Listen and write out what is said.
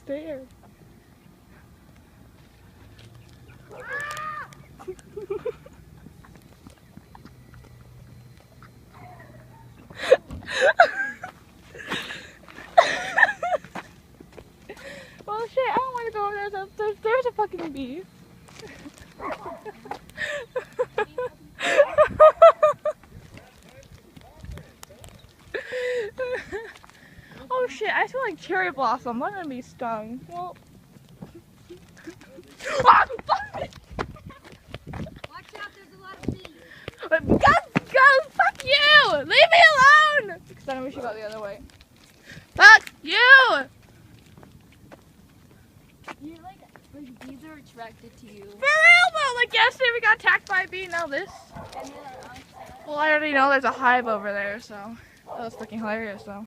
stairs. Well, shit, I don't want to go over there. There's a fucking bee. Oh shit, I smell like cherry blossom. I'm gonna be stung. Well. Watch out, there's a lot of bees. Go, fuck you! Leave me alone! Because I wish you go the other way. Fuck you! You're like bees are attracted to you. For real though, like yesterday we got attacked by a bee, now this. Well, I already know there's a hive over there, so that was freaking hilarious though.